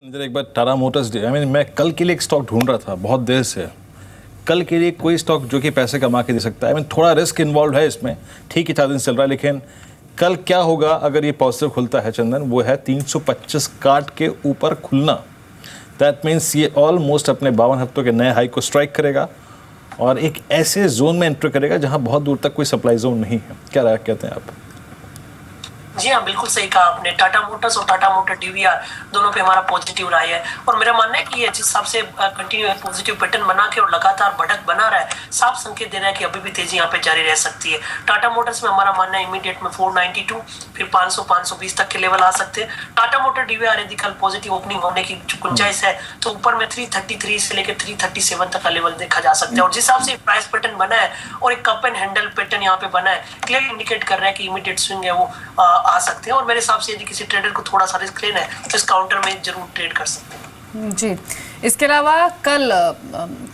इधर एक बार Tata Motors day, मैं कल के लिए एक स्टॉक ढूंढ रहा था बहुत देर से। कल के लिए कोई स्टॉक जो कि पैसे कमा के दे सकता है। थोड़ा रिस्क इन्वॉल्व है इसमें, ठीक है 4 दिन चल रहा है, लेकिन कल क्या होगा अगर ये पॉजिटिव खुलता है चंदन, वो है 325 काट के ऊपर खुलना। दैट मीन्स ये ऑलमोस्ट अपने 52 हफ्तों के नए हाई को स्ट्राइक करेगा और एक ऐसे जोन में एंटर करेगा जहां बहुत दूर तक कोई सप्लाई जोन नहीं है। क्या राय कहते हैं आप? जी हाँ, बिल्कुल सही कहा आपने। टाटा मोटर्स और टाटा मोटर डीवीआर दोनों पे हमारा पॉजिटिव रहा है और मेरा मानना है कि ये जिस हिसाब से कंटिन्यू पॉजिटिव पैटर्न बना के और लगातार बढ़त बना रहा है, साफ संकेत दे रहा है कि अभी भी तेजी यहाँ पे जारी रह सकती है। टाटा मोटर्स में हमारा मानना है इमीडिएट में 492 फिर 500-520 तक के लेवल आ सकते हैं। टाटा मोटर डीवीआर यदि कल पॉजिटिव ओपनिंग होने की गुंजाइश है तो ऊपर में 333 से लेकर 337 तक का लेवल देखा जा सकता है। और जिस हिसाब से प्राइस पैटर्न बना है और एक कप एंड हैंडल पैटर्न यहाँ पे बना है, क्लियर इंडिकेट कर रहा है कि इमीडिएट स्विंग है वो आ सकते हैं। और मेरे हिसाब से यदि किसी ट्रेडर को थोड़ा सा रिस्क लेना है तो इस काउंटर में जरूर ट्रेड कर सकते हैं। जी, इसके अलावा कल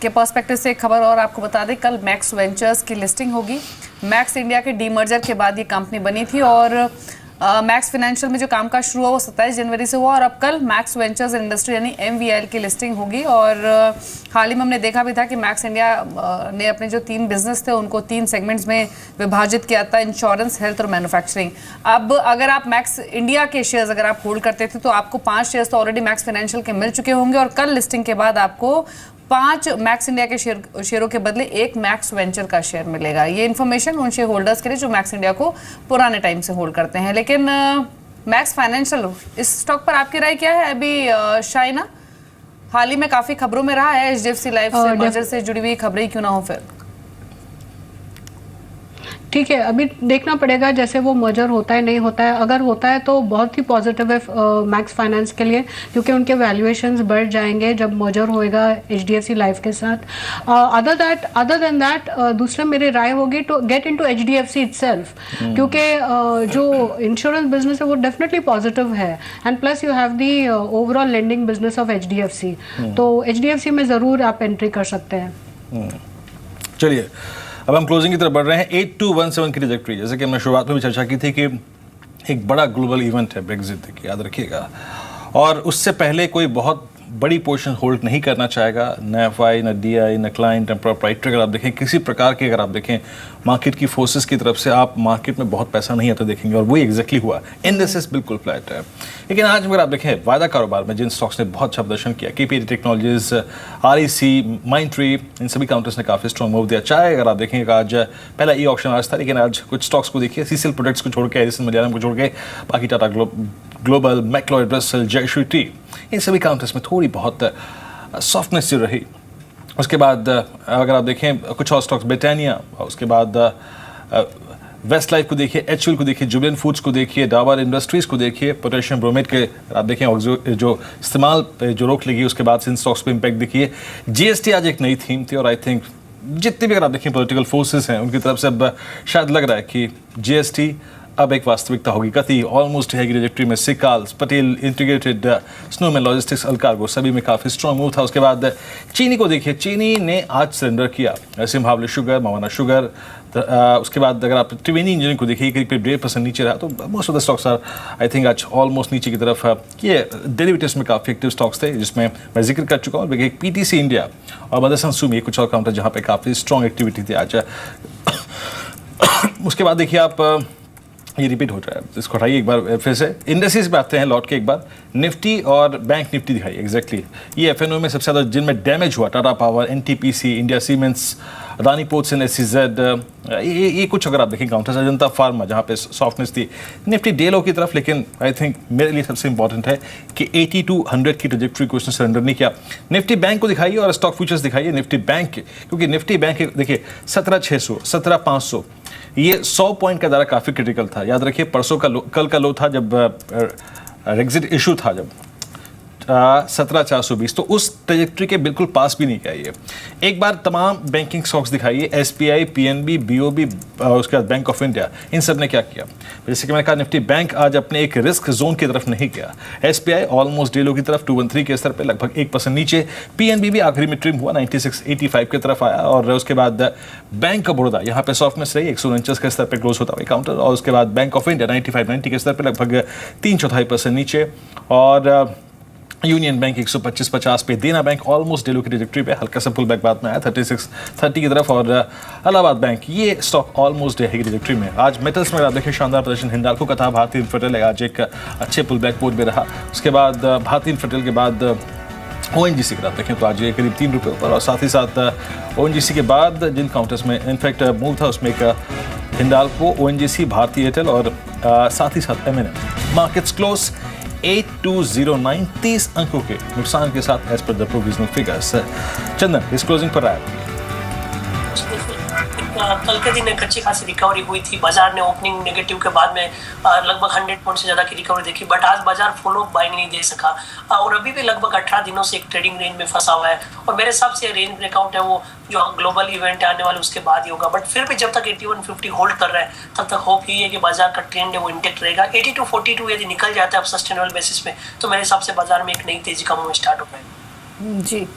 के पर्सपेक्टिव से एक खबर और आपको बता दें, कल मैक्स वेंचर्स की लिस्टिंग होगी। मैक्स इंडिया के डीमर्जर के बाद ये कंपनी बनी थी और मैक्स फाइनेंशियल में जो कामकाज शुरू हुआ वो 27 जनवरी से हुआ और अब कल मैक्स वेंचर्स इंडस्ट्री यानी MVIL की लिस्टिंग होगी। और हाल ही में हमने देखा भी था कि मैक्स इंडिया ने अपने जो 3 बिजनेस थे उनको 3 सेगमेंट्स में विभाजित किया था, इंश्योरेंस, हेल्थ और मैन्युफैक्चरिंग। अब अगर आप मैक्स इंडिया के शेयर्स अगर आप होल्ड करते थे तो आपको 5 शेयर्स तो ऑलरेडी मैक्स फाइनेंशियल के मिल चुके होंगे और कल लिस्टिंग के बाद आपको 5 मैक्स इंडिया के शेयरों के बदले 1 मैक्स वेंचर का शेयर मिलेगा। ये इन्फॉर्मेशन उन शेयर होल्डर्स के लिए जो मैक्स इंडिया को पुराने टाइम से होल्ड करते हैं। लेकिन मैक्स फाइनेंशियल, इस स्टॉक पर आपकी राय क्या है? अभी शाइना हाल ही में काफी खबरों में रहा है, HDFC लाइफ से मर्जर से जुड़ी हुई खबरें क्यों ना हो फिर। ठीक है, अभी देखना पड़ेगा जैसे वो मर्जर होता है नहीं होता है। अगर होता है तो बहुत ही पॉजिटिव है मैक्स फाइनेंस के लिए, क्योंकि उनके वैल्यूएशंस बढ़ जाएंगे जब मर्जर होएगा HDFC लाइफ के साथ। अदर देन दैट दूसरा मेरी राय होगी to get into HDFC itself, क्योंकि जो इंश्योरेंस बिजनेस है वो डेफिनेटली पॉजिटिव है and plus you have the overall lending business of HDFC, तो HDFC में ज़रूर आप एंट्री कर सकते हैं। चलिए अब हम क्लोजिंग की तरफ बढ़ रहे हैं। 8217 की ट्रैजेक्टरी, जैसे कि हमने शुरुआत में भी चर्चा की थी कि एक बड़ा ग्लोबल इवेंट है ब्रेक्जिट, याद रखिएगा, और उससे पहले कोई बहुत बड़ी पोजीशन होल्ड नहीं करना चाहेगा, न FI, न DI, न क्लाइंट, न प्रोप्राइटरी। अगर आप देखें किसी प्रकार के, अगर आप देखें मार्केट की फोर्सेस की तरफ से, आप मार्केट में बहुत पैसा नहीं आता देखेंगे और वही एग्जैक्टली हुआ। इंडेक्सेस बिल्कुल फ्लैट है। लेकिन आज अगर आप देखें वायदा कारोबार में जिन स्टॉक्स ने बहुत अच्छा प्रदर्शन किया, KPIT टेक्नोलॉजीज, REC, माइंडट्री, इन सभी काउंटर्स ने काफ़ी स्ट्रॉन्ग मूव दिया। चाहे अगर आप देखेंगे आज पहला ई ऑक्शन आज था, लेकिन आज कुछ स्टॉक्स को देखिए, CCL प्रोडक्ट्स को छोड़ के, एडिसन मलयालम को छोड़ के, बाकी Tata global, McLeod, Russel, Jayshree tea, इन सभी काउंटर्स में थोड़ी बहुत सॉफ्टनेस जो रही। उसके बाद अगर आप देखें कुछ और स्टॉक्स, ब्रिटानिया, उसके बाद वेस्ट लाइफ को देखिए, HUL को देखिए, जुबिलेंट फूड्स को देखिए, डाबर इंडस्ट्रीज़ को देखिए, पोटेशियम ब्रोमेट के आप देखें जो इस्तेमाल पे जो रोक लगी उसके बाद से इन स्टॉक्स पे इम्पैक्ट देखिए। GST आज एक नई थीम थी और आई थिंक जितने भी अगर आप देखें पॉलिटिकल फोर्सेस हैं उनकी तरफ से अब शायद लग रहा है कि GST अब एक वास्तविकता होगी। गति ऑलमोस्ट है ट्रैजेक्टरी में। सिकाल्स, पटेल इंटीग्रेटेड, स्नोमैन लॉजिस्टिक्स, अल्कार्गो, सभी में काफ़ी स्ट्रॉन्ग मूव था। उसके बाद चीनी को देखिए, चीनी ने आज सरेंडर किया, सिमहावली शुगर, मवाना शुगर। उसके बाद अगर आप त्रिवेणी इंजीनियरिंग को देखिए, करीब 1.5% नीचे रहा, तो most of the stocks are I think आज ऑलमोस्ट नीचे की तरफ। ये डेरिवेटिव्स में काफ़ी एक्टिव स्टॉक्स थे जिसमें मैं जिक्र कर चुका हूँ। एक PTC इंडिया और मदरसन सुमी, कुछ और काउंटर जहाँ पे काफ़ी स्ट्रॉन्ग एक्टिविटी थी आज। उसके बाद देखिए आप ये रिपीट हो रहा है, इसको हटाइए एक बार फिर से। इंडेक्सेस पे आते हैं लौट के एक बार। निफ्टी और बैंक निफ्टी दिखाई एग्जैक्टली। ये FNO में सबसे ज़्यादा जिनमें डैमेज हुआ, Tata power, NTPC, India cements, Adani ports and SEZ, ये कुछ अगर आप देखें काउंटर्स, अजंता फार्मा जहाँ पे सॉफ्टनेस थी। निफ्टी डे लो की तरफ, लेकिन आई थिंक मेरे लिए सबसे इंपॉर्टेंट है कि 8200 की ट्रैजेक्टरी को उसने सरेंडर नहीं किया। निफ्टी बैंक को दिखाइए और स्टॉक फ्यूचर्स दिखाइए निफ्टी बैंक के, क्योंकि निफ्टी बैंक देखिए 17600, 17500, ये 100 पॉइंट का दायरा काफ़ी क्रिटिकल था। याद रखिए परसों का कल का लो था जब ब्रेक्जिट इशू था, जब 17,420, तो उस ट्रैजेक्टरी के बिल्कुल पास भी नहीं किया ये। एक बार तमाम बैंकिंग स्टॉक्स दिखाइए, SBI, PNB, BOB, उसके बाद बैंक ऑफ इंडिया, इन सब ने क्या किया? जैसे कि मैंने कहा, निफ्टी बैंक आज अपने एक रिस्क जोन की तरफ नहीं गया। SBI ऑलमोस्ट डे लो की तरफ 213 के स्तर पे लगभग 1% नीचे। PNB भी आखिरी में ट्रिम हुआ, 9685 की तरफ आया। और उसके बाद बैंक ऑफ बड़ौदा, यहाँ पे सॉफ्टनेस रही, 149 के स्तर पर क्लोज होता हुआ काउंटर। और उसके बाद बैंक ऑफ इंडिया 9590 के स्तर पर लगभग 3/4% नीचे। और यूनियन बैंक 125.50 पे, देना बैंक ऑलमोस्ट डेलो की ट्रैजेक्टरी पे, हल्का सा पुल बैक बाद में आया 36.30 की तरफ, और इलाहाबाद बैंक ये स्टॉक ऑलमोस्ट डे की ट्रैजेक्टरी में। आज मेटल्स में आप देखिए शानदार प्रदर्शन हिंडाल्को का था, भारतीय इन्फ्राटेल आज एक अच्छे पुल बैक मोड में रहा। उसके बाद भारतीय इन्फ्राटेल के बाद ONGC की आप देखें तो आज ये करीब 3 रुपये ऊपर, और साथ ही साथ ONGC के बाद जिन काउंटर्स में इनफैक्ट मूव था उसमें एक हिंडाल्को, ONGC, भारतीय एयरटेल और साथ ही साथ M&M। मार्केट्स क्लोज 8209, 30 अंकों के नुकसान के साथ as per the provisional figures. चंदन, इस क्लोजिंग पर आया कल के दिन एक अच्छी खासी रिकवरी हुई थी। बाजार ने ओपनिंग नेगेटिव के बाद में लगभग 100 पॉइंट से ज़्यादा की रिकवरी देखी, बट आज बाजार फॉलो बाइंग नहीं दे सका और अभी भी लगभग 18 दिनों से एक ट्रेडिंग रेंज में फंसा हुआ है। और मेरे हिसाब से रेंज ब्रेकआउट है वो जो ग्लोबल इवेंट आने वाले उसके बाद ही होगा, बट फिर भी जब तक 8150 होल्ड कर रहा है तब तक होप यही है कि बाजार का ट्रेंड है वो इंटेक्ट रहेगा। 8242 यदि निकल जाता है अब सस्टेनेबल बेसिस में तो मेरे हिसाब से बाजार में एक नई तेजी का मूव स्टार्ट हो पाएगा। जी,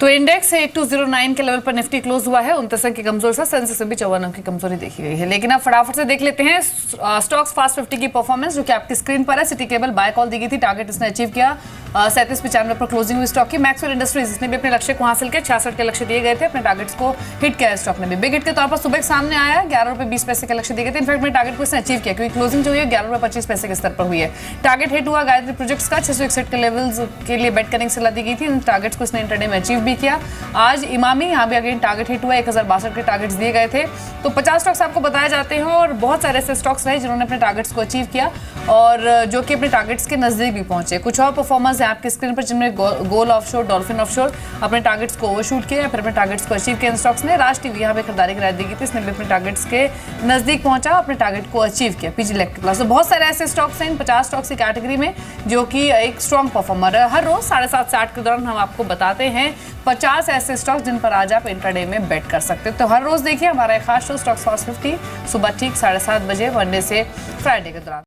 तो इंडेक्स 8209 के लेवल पर निफ्टी क्लोज हुआ है, 29 अंक की कमजोरी से, सेंसेक्स में भी 54 अंक की कमजोरी देखी गई है। लेकिन अब फटाफट से देख लेते हैं स्टॉक्स फास्ट 50 की परफॉर्मेंस जो कि आपकी स्क्रीन पर है। सिटी केबल बाय कॉल दी गई थी, टारगेट इसने अचीव किया, 3795 पर क्लोजिंग हुई स्टॉक की। मैक्सवेल इंडस्ट्रीज इसने भी अपने लक्ष्य को हासिल किया, 66 के लक्ष्य दिए गए थे, अपने टारगेट्स को हिट किया स्टॉक ने भी। बिग हिट के तौर पर सुबह सामने आया, 11 रुपये 20 पैसे के लक्ष्य दिए गए थे। इनफैक्ट अपने टारगेट को इसने अचीव किया क्योंकि क्लोजिंग जो है 11 रुपये 25 पैसे के स्तर पर हुई है। टारगेट हिट हुआ गायत्री प्रोजेक्ट्स का, 661 के लेवल्स के लिए बेट करने की सलाह दी गई थी, इन टारगेट्स को इसने इंटरडे में अचीव भी किया। आज इमामी, यहाँ भी अगेन टारगेट हिट हुआ, 1062 के टारगेट्स दिए गए थे। तो 50 स्टॉक्स आपको बताए जाते हैं और बहुत सारे ऐसे स्टॉक्स रहे जिन्होंने अपने टारगेट्स को अचीव किया और जो कि अपने टारगेट्स के नजदीक भी पहुंचे। कुछ और परफॉर्मेंस है आपकी स्क्रीन पर जिनमें गोल ऑफशोर, डॉल्फिन ऑफशोर अपने टारगेट्स को ओवरशूट किया, फिर अपने टारगेट्स को अचीव किया इन स्टॉक्स ने। राज टीवी यहाँ पे खरीदारी की राय दी गई थी, इसने भी अपने टारगेट्स के नजदीक पहुंचा, अपने टारगेट को अचीव किया। पीजी इलेक्ट्रिकल, तो बहुत सारे ऐसे स्टॉक्स हैं इन 50 स्टॉक्स की कैटेगरी में जो कि एक स्ट्रॉन्ग परफॉर्मर है। हर रोज 7:30 से 8 के दौरान हम आपको बताते हैं 50 ऐसे स्टॉक्स जिन पर आज आप इंट्राडे में बेट कर सकते हो। तो हर रोज देखिए हमारा एक खास शो स्टॉक्स फास्ट 50 सुबह ठीक 7:30 बजे, मंडे से फ्राइडे के दौरान।